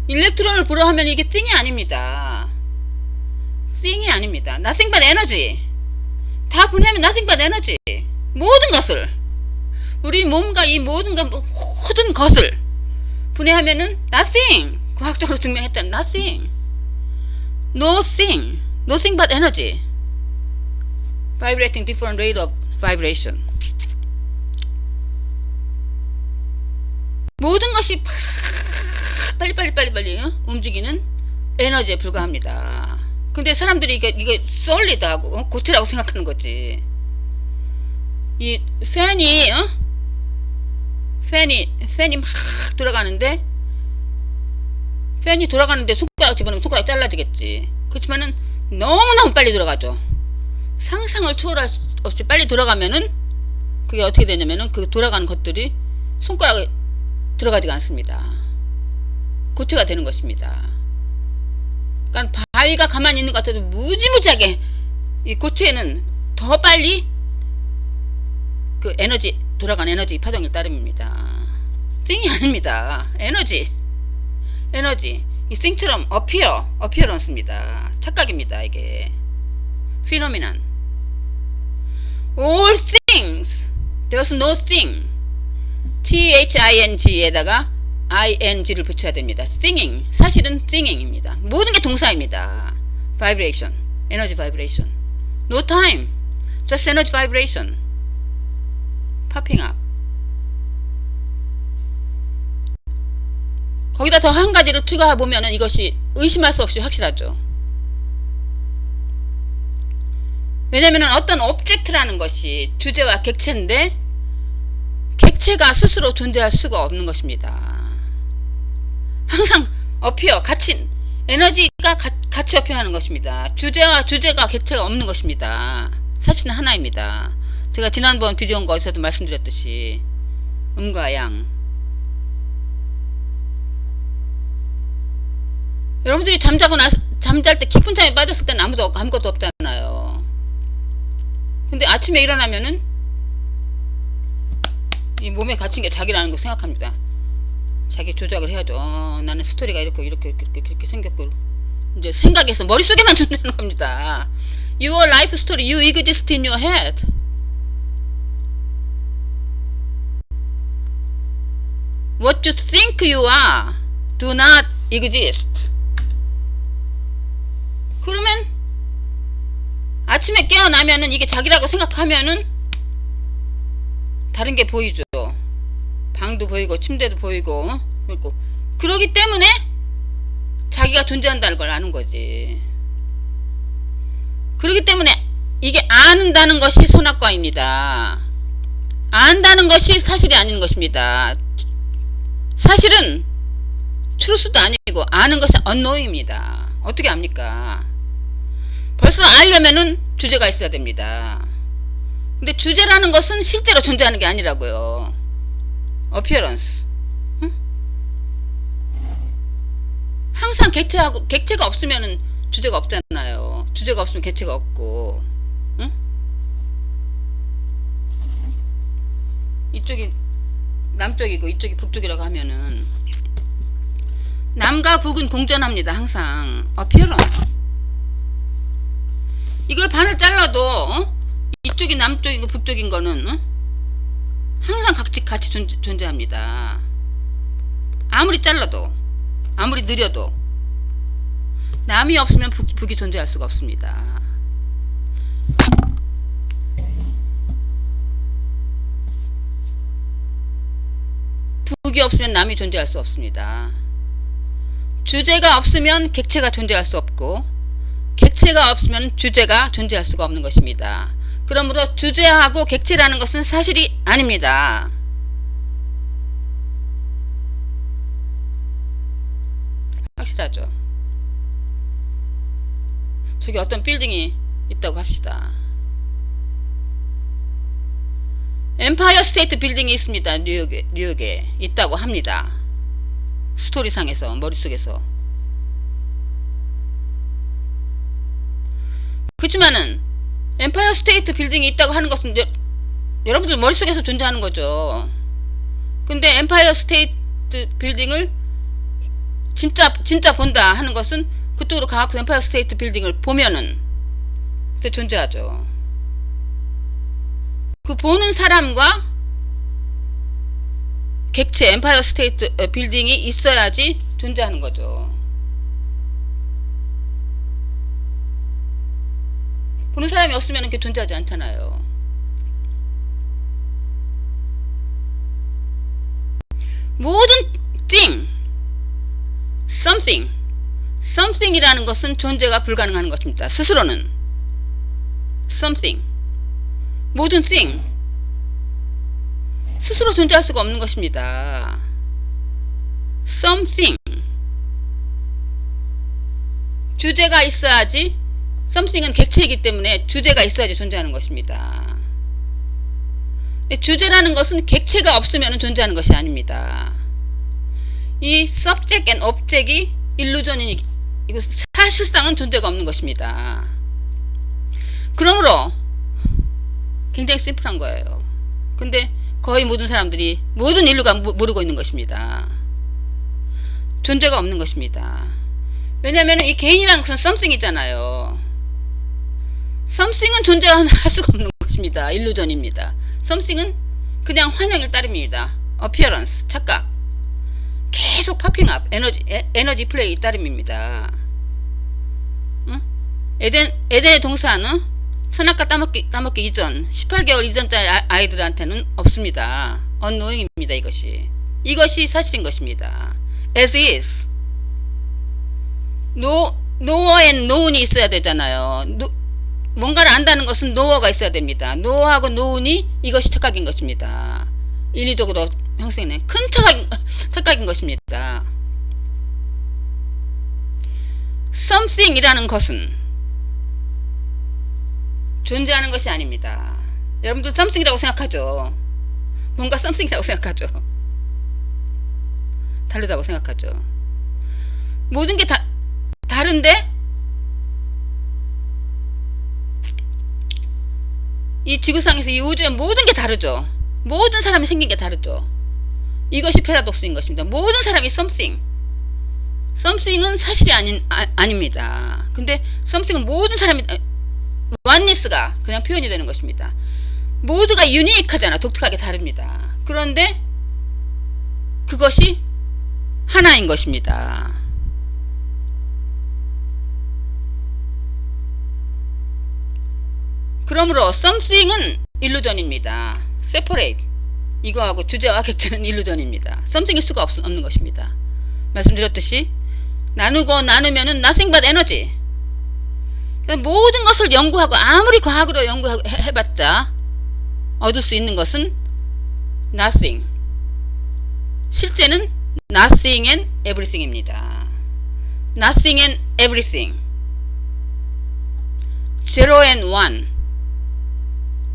일렉트론을 분해하면 이게 thing이 아닙니다. thing이 아닙니다. nothing but energy. 다 분해하면 nothing but energy. 모든 것을, 우리 몸과 이 모든 것을 분해하면은 nothing. 과학적으로 증명했던 nothing. nothing but energy. vibrating different rate of vibration. 모든 것이 빨리 움직이는 에너지에 불과합니다. 근데 사람들이 이게 솔리드하고 고체라고 생각하는 거지. 이 팬이 막 돌아가는데, 손가락 집어넣으면 손가락 잘라지겠지. 그렇지만은 너무너무 빨리 돌아가죠. 상상을 초월할 수 없이 빨리 돌아가면은 그게 어떻게 되냐면은 그 돌아가는 것들이 손가락에 들어가지가 않습니다. 고체가 되는 것입니다. 그러니까 바위가 가만히 있는 것 같아도 무지무지하게 이 고체는 더 빨리 그 돌아가는 에너지 파동일 따름입니다. 띵이 아닙니다. 에너지. 이 띵처럼 어피어런스입니다. 착각입니다. 이게 phenomenon. all things, there's no thing. thing에다가 ing를 붙여야 됩니다. singing, 사실은 singing입니다. 모든 게 동사입니다. vibration, 에너지 vibration. no time, just energy vibration. popping up. 거기다 더 한 가지를 추가해 보면은 이것이 의심할 수 없이 확실하죠. 왜냐면은 어떤 오브젝트라는 것이 주제와 객체인데, 객체가 스스로 존재할 수가 없는 것입니다. 항상 같이 에너지가 같이 어피하는 것입니다. 주제가 객체가 없는 것입니다. 사실은 하나입니다. 제가 지난번 비디오 거에서도 말씀드렸듯이 음과 양. 여러분들이 잠잘 때 깊은 잠에 빠졌을 때는 아무것도 없잖아요. 근데 아침에 일어나면은 이 몸에 갇힌 게 자기라는 거 생각합니다. 자기 조작을 해야죠. 나는 스토리가 이렇게 생겼고, 이제 생각에서 머릿속에만 존재하는 겁니다. Your life story, you exist in your head. What you think you are do not exist. 그러면 아침에 깨어나면은 이게 자기라고 생각하면은 다른 게 보이죠. 방도 보이고 침대도 보이고 그리고 그러기 때문에 자기가 존재한다는 걸 아는 거지. 그러기 때문에 이게 안다는 것이 선악과입니다. 안다는 것이 사실이 아닌 것입니다. 사실은 트루스도 아니고 아는 것이 unknowing입니다. 어떻게 압니까? 벌써 알려면은 주제가 있어야 됩니다. 근데 주제라는 것은 실제로 존재하는 게 아니라고요. appearance. 응? 항상 객체가 없으면은 주제가 없잖아요. 주제가 없으면 객체가 없고. 응? 이쪽이 남쪽이고 이쪽이 북쪽이라고 하면은 남과 북은 공존합니다. 항상 appearance. 이걸 반을 잘라도 이쪽이 남쪽이고 북쪽인 거는 항상 같이 존재합니다. 아무리 잘라도 아무리 느려도 남이 없으면 북이 존재할 수가 없습니다. 북이 없으면 남이 존재할 수 없습니다. 주제가 없으면 객체가 존재할 수 없고 객체가 없으면 주제가 존재할 수가 없는 것입니다. 그러므로 주제하고 객체라는 것은 사실이 아닙니다. 확실하죠? 저기 어떤 빌딩이 있다고 합시다. 엠파이어 스테이트 빌딩이 있습니다. 뉴욕에 있다고 합니다. 스토리상에서 머릿속에서. 그렇지만은 엠파이어 스테이트 빌딩이 있다고 하는 것은 여러분들 머릿속에서 존재하는 거죠. 근데 엠파이어 스테이트 빌딩을 진짜 본다 하는 것은 그쪽으로 가서 엠파이어 스테이트 빌딩을 보면은 그게 존재하죠. 그 보는 사람과 객체 엠파이어 스테이트 빌딩이 있어야지 존재하는 거죠. 보는 사람이 없으면 그게 존재하지 않잖아요. 모든 thing, something이라는 것은 존재가 불가능한 것입니다. 스스로는 something, 모든 thing 스스로 존재할 수가 없는 것입니다. something 주제가 있어야지. something은 객체이기 때문에 주제가 있어야지 존재하는 것입니다. 주제라는 것은 객체가 없으면 존재하는 것이 아닙니다. 이 subject and object이 일루전이고 사실상은 존재가 없는 것입니다. 그러므로 굉장히 심플한 거예요. 근데 거의 모든 사람들이 모든 인류가 모르고 있는 것입니다. 존재가 없는 것입니다. 왜냐하면 이 개인이라는 것은 something이잖아요. something은 존재할 수가 없는 것입니다. 일루전입니다. something은 그냥 환영일 따름입니다. appearance, 착각, 계속 popping up, 에너지 플레이 따름입니다. 응? 에덴의 동사는 선악과 따먹기 이전 18개월 이전짜리 아이들한테는 없습니다. unknowing입니다. 이것이 사실인 것입니다. as is, knower and known이 있어야 되잖아요. 뭔가를 안다는 것은 knower가 있어야 됩니다. know하고 known이 이것이 착각인 것입니다. 인위적으로 형성된 큰 착각인 것입니다. something이라는 것은 존재하는 것이 아닙니다. 여러분도 something이라고 생각하죠. 뭔가 something이라고 생각하죠. 다르다고 생각하죠. 모든 게 다른데 이 지구상에서 이 우주의 모든 게 다르죠. 모든 사람이 생긴 게 다르죠. 이것이 패러독스인 것입니다. 모든 사람이 something은 사실이 아닙니다. 근데 something은 모든 사람이 oneness가 그냥 표현이 되는 것입니다. 모두가 유니크하잖아. 독특하게 다릅니다. 그런데 그것이 하나인 것입니다. 그러므로 something은 illusion입니다. separate. 이거하고 주제와 객체는 illusion입니다. something일 수가 없는 것입니다. 말씀드렸듯이 나누고 나누면은 nothing but energy. 모든 것을 연구하고 아무리 과학으로 연구해봤자 얻을 수 있는 것은 nothing. 실제는 nothing and everything입니다. nothing and everything. zero and one.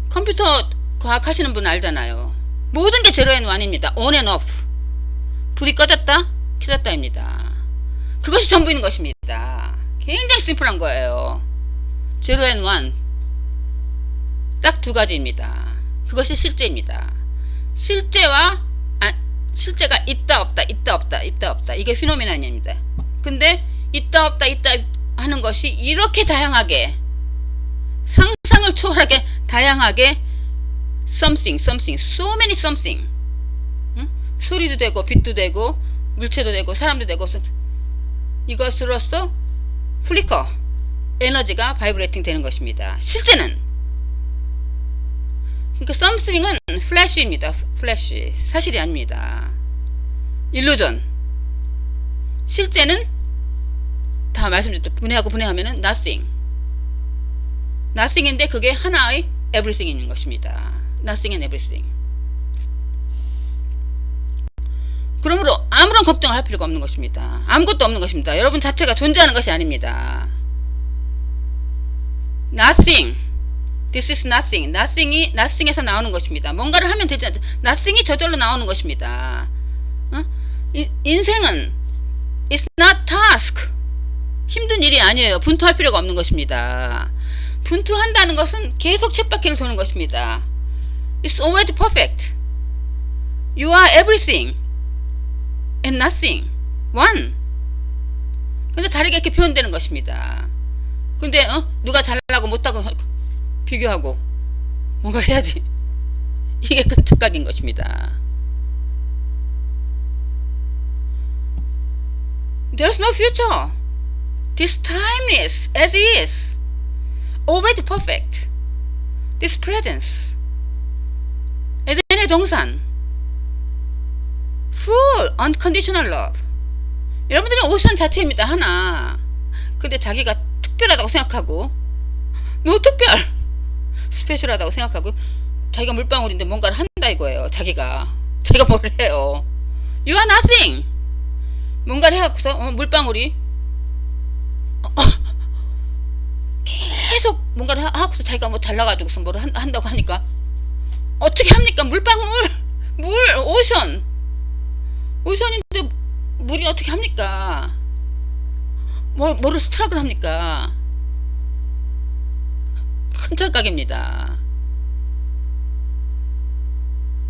컴퓨터 과학 하시는 분 알잖아요. 모든 게 zero and one입니다. on and off. 불이 꺼졌다 켜졌다입니다. 그것이 전부인 것입니다. 굉장히 심플한 거예요. zero and one. 딱 두 가지입니다. 그것이 실제입니다. 실제가 있다 없다 있다 없다 있다 없다 이게 피노미나입니다. 근데 있다 없다 있다 하는 것이 이렇게 다양하게 상상을 초월하게 다양하게 something so many something. 응? 소리도 되고 빛도 되고 물체도 되고 사람도 되고 이것으로써 플리커 에너지가 바이브레이팅 되는 것입니다. 실제는 그러니까 something은 flash입니다. flash 사실이 아닙니다. illusion. 실제는 다 말씀드렸죠. 분해하고 분해하면은 nothing. nothing인데 그게 하나의 everything인 것입니다. nothing and everything. 그러므로 아무런 걱정을 할 필요가 없는 것입니다. 아무것도 없는 것입니다. 여러분 자체가 존재하는 것이 아닙니다. nothing. This is nothing. nothing에서 나오는 것입니다. 뭔가를 하면 되지 않죠. nothing이 저절로 나오는 것입니다. 인생은 it's not task. 힘든 일이 아니에요. 분투할 필요가 없는 것입니다. 분투한다는 것은 계속 쳇바퀴를 도는 것입니다. It's always perfect. You are everything and nothing. One. 근데 다르게 이렇게 표현되는 것입니다. 근데 누가 잘나고 못하고 비교하고 뭔가 해야지. 이게 큰 착각인 것입니다. There's no future. This timeless as is. Always perfect. This presence. 에덴의 동산. Full unconditional love. 여러분들이 오션 자체입니다. 하나. 근데 자기가 특별하다고 생각하고 특별 스페셜하다고 생각하고 자기가 물방울인데 뭔가를 한다 이거예요. 자기가 뭘 해요. You are nothing. 뭔가를 해갖고서 물방울이 계속 뭔가를 하고서 자기가 뭐 잘나가지고서 뭘 한다고 하니까 어떻게 합니까? 물방울 오션인데 물이 어떻게 합니까? 뭐를 스트럭을 합니까? 큰 착각입니다.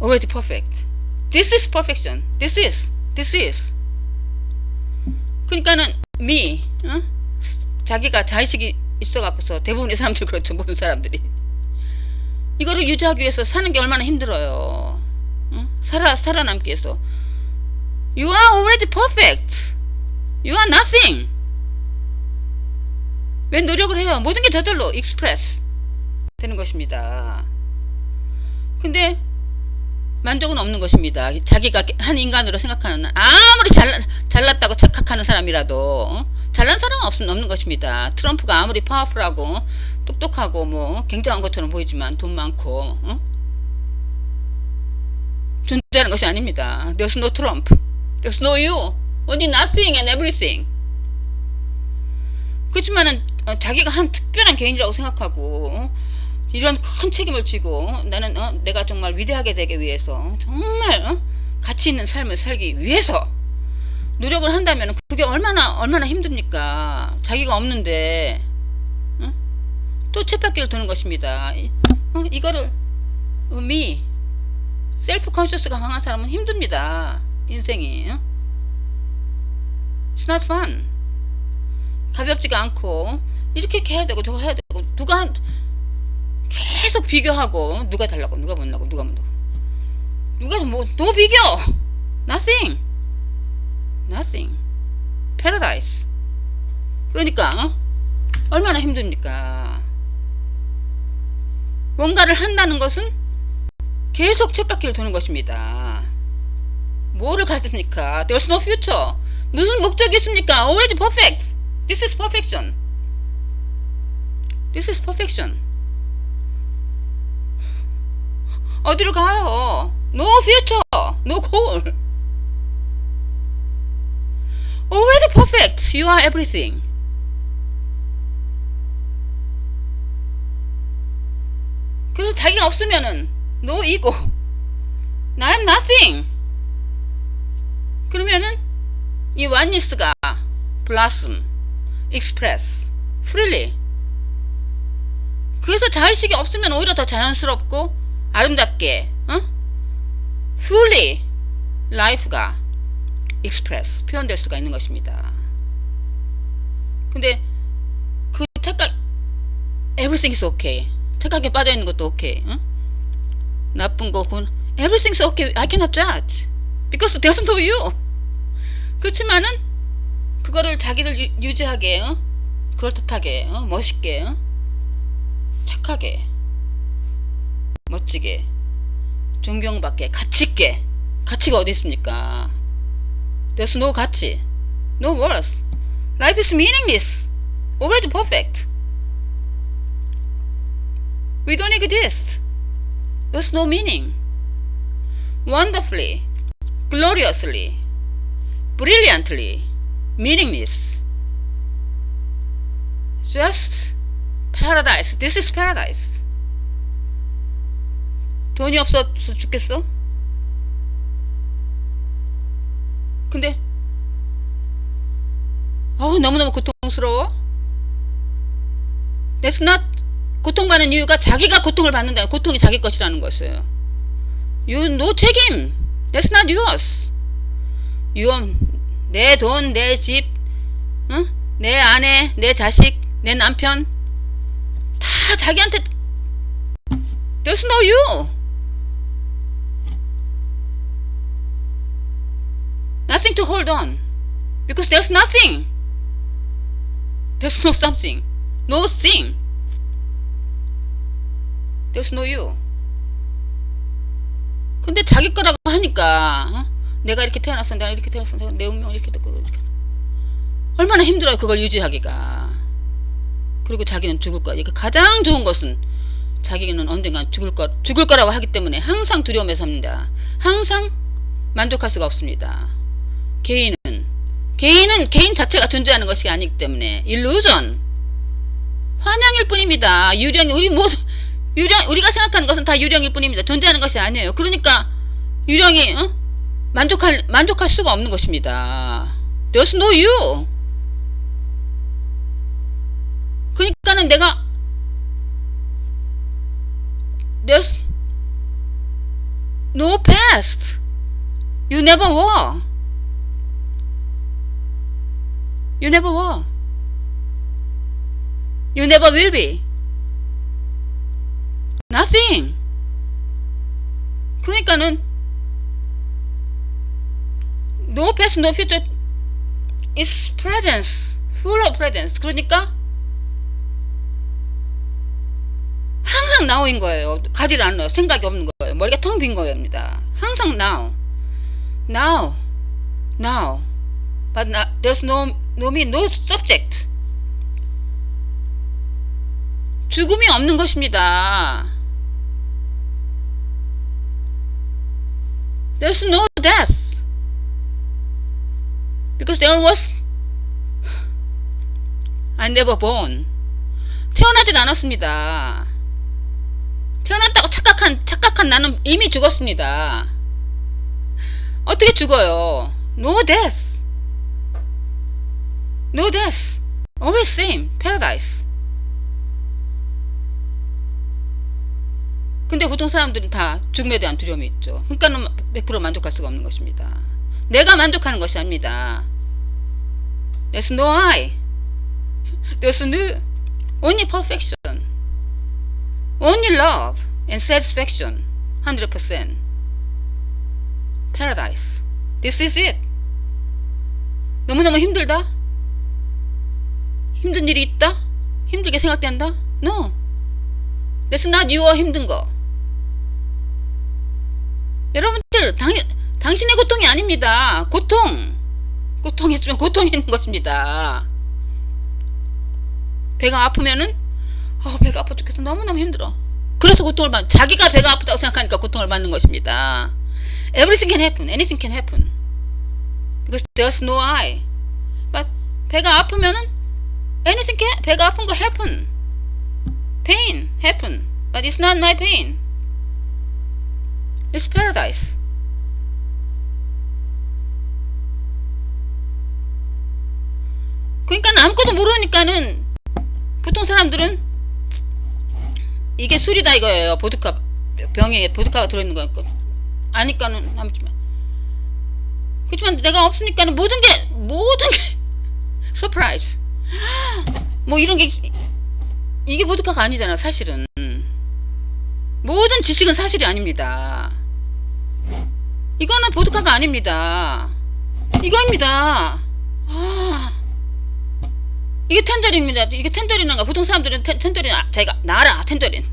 Already perfect. This is perfection. This is. 그러니까는 자기가 자의식이 있어갖고서 대부분의 사람들 그렇죠. 모든 사람들이 이거를 유지하기 위해서 사는 게 얼마나 힘들어요. 살아남기 위해서. You are already perfect. You are nothing. 왜 노력을 해요? 모든 게 저절로 express 되는 것입니다. 근데 만족은 없는 것입니다. 자기가 한 인간으로 생각하는 아무리 잘났다고 착각하는 사람이라도 잘난 사람은 없는 것입니다. 트럼프가 아무리 파워풀하고 똑똑하고 굉장한 것처럼 보이지만 돈 많고 존재하는 것이 아닙니다. There's no Trump. There's no you. Only nothing and everything. 그렇지만은 자기가 한 특별한 개인이라고 생각하고 이런 큰 책임을 지고 나는 내가 정말 위대하게 되기 위해서 정말 가치 있는 삶을 살기 위해서 노력을 한다면 그게 얼마나 힘듭니까? 자기가 없는데 또 쳇바퀴를 도는 것입니다. 이거를 셀프 컨셔스가 강한 사람은 힘듭니다. 인생이 It's not fun. 가볍지가 않고 이렇게 해야 되고 저거 해야 되고 계속 비교하고 누가 잘나고 누가 못나고 누가 못나고 누가 뭐 너 비교 nothing paradise. 그러니까 얼마나 힘듭니까? 뭔가를 한다는 것은 계속 쳇바퀴를 도는 것입니다. 뭐를 가집니까? There's no future. 무슨 목적이 있습니까? Already perfect. This is perfection. This is perfection. 어디로 가요? No future. No goal. Already perfect. You are everything. 그래서 자기가 없으면은 no ego. I am nothing. 그러면은 이 oneness가 blossom, express, freely. 그래서 자의식이 없으면 오히려 더 자연스럽고 아름답게 fully life가 express, 표현될 수가 있는 것입니다. 근데 그 착각 everything is okay. 착각에 빠져있는 것도 오케이. 나쁜 거 everything is okay. I cannot judge. Because there's no you. 그렇지만은 그거를 자기를 유지하게 그럴듯하게 멋있게 착하게 멋지게 존경받게 가치있게. 가치가 어디 있습니까? There's no 가치. No worth. Life is meaningless. Already perfect. We don't exist. There's no meaning. Wonderfully, gloriously, brilliantly, meaningless. Just paradise. This is paradise. 돈이 없어서 죽겠어? 근데 너무너무 고통스러워? That's not 고통받는 이유가 자기가 고통을 받는다. 고통이 자기 것이라는 것이에요. You no 책임. That's not yours. 내 돈, 내 집, 내 아내, 내 자식, 내 남편 다 자기한테. There's no you. Nothing to hold on. Because there's nothing. There's no something. No thing. There's no you. 근데 자기 거라고 하니까 내가 이렇게 태어났어, 내가 이렇게 태어났어, 내 운명 이렇게 됐고 이렇게. 얼마나 힘들어요 그걸 유지하기가. 그리고 자기는 죽을 거야. 이게 가장 좋은 것은 자기는 언젠간 죽을 거라고 하기 때문에 항상 두려움에 삽니다. 항상 만족할 수가 없습니다. 개인은 개인 자체가 존재하는 것이 아니기 때문에 illusion, 환영일 뿐입니다. 우리가 생각하는 것은 다 유령일 뿐입니다. 존재하는 것이 아니에요. 그러니까 유령이 만족할 수가 없는 것입니다. There's no you. 그러니까는 There's no past. You never were. You never were. You never will be. Nothing. 그러니까는 no past, no future is presence, full of presence. 그러니까 항상 now인 거예요. 가지를 않아요. 생각이 없는 거예요. 머리가 텅 빈 거입니다. 항상 now. But there's no me, no subject. 죽음이 없는 것입니다. There's no death. Because there was I never born. 태어나진 않았습니다. 태어났다고 착각한 나는 이미 죽었습니다. 어떻게 죽어요? No death. No death. Always same. Paradise. 근데 보통 사람들은 다 죽음에 대한 두려움이 있죠. 그러니까는 100% 만족할 수가 없는 것입니다. 내가 만족하는 것이 아닙니다. There's no I. There's no only perfection, only love and satisfaction, 100% paradise. This is it. 너무너무 힘들다? 힘든 일이 있다? 힘들게 생각된다? No. That's not your 힘든 거. 여러분들, 당신의 고통이 아닙니다. 고통이 있으면 고통이 있는 것입니다. 배가 아프면은, 배가 아파 죽겠어. 너무너무 힘들어. 그래서 자기가 배가 아프다고 생각하니까 고통을 받는 것입니다. Everything can happen. Anything can happen. Because there's no I. But 배가 아프면은 배가 아픈 거 happen. Pain happen. But it's not my pain. It's paradise. 그러니까 아무것도 모르니까는 보통 사람들은 이게 술이다 이거예요. 병에 보드카가 들어있는 거니까. 아니까는 그렇지만 내가 없으니까는 모든 게 서프라이즈. 뭐 이런 게 이게 보드카가 아니잖아 사실은. 모든 지식은 사실이 아닙니다. 이거는 보드카가 아닙니다. 이거입니다. 이게 텐더린입니다. 이게 텐더린인가? 보통 사람들은 텐더린 자기가 나라 텐더린.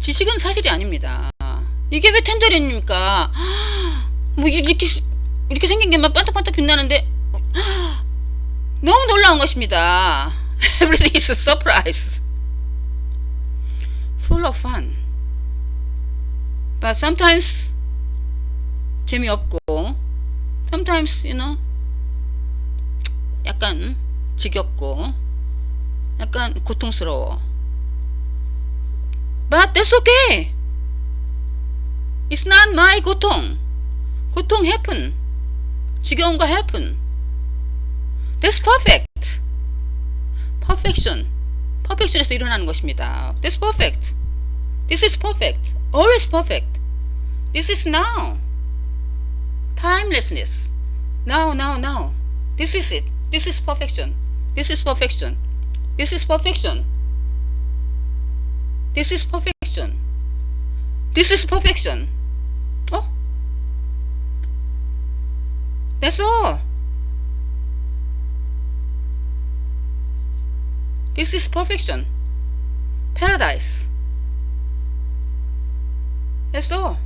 지식은 사실이 아닙니다. 이게 왜 텐더린입니까? 뭐 이렇게 생긴 게만 반짝반짝 빛나는데 너무 놀라운 것입니다. Everything is a surprise. Full of fun. But sometimes 재미없고 sometimes 약간 지겹고 약간 고통스러워. But that's okay. It's not my 고통 happen. 지겨운 거 happen. That's perfect. Perfection에서 일어나는 것입니다. That's perfect. This is perfect. Always perfect. This is now. Timelessness. Now. This is it. This is perfection. This is perfection. This is perfection. This is perfection. This is perfection. That's all. This is perfection. Paradise. That's all.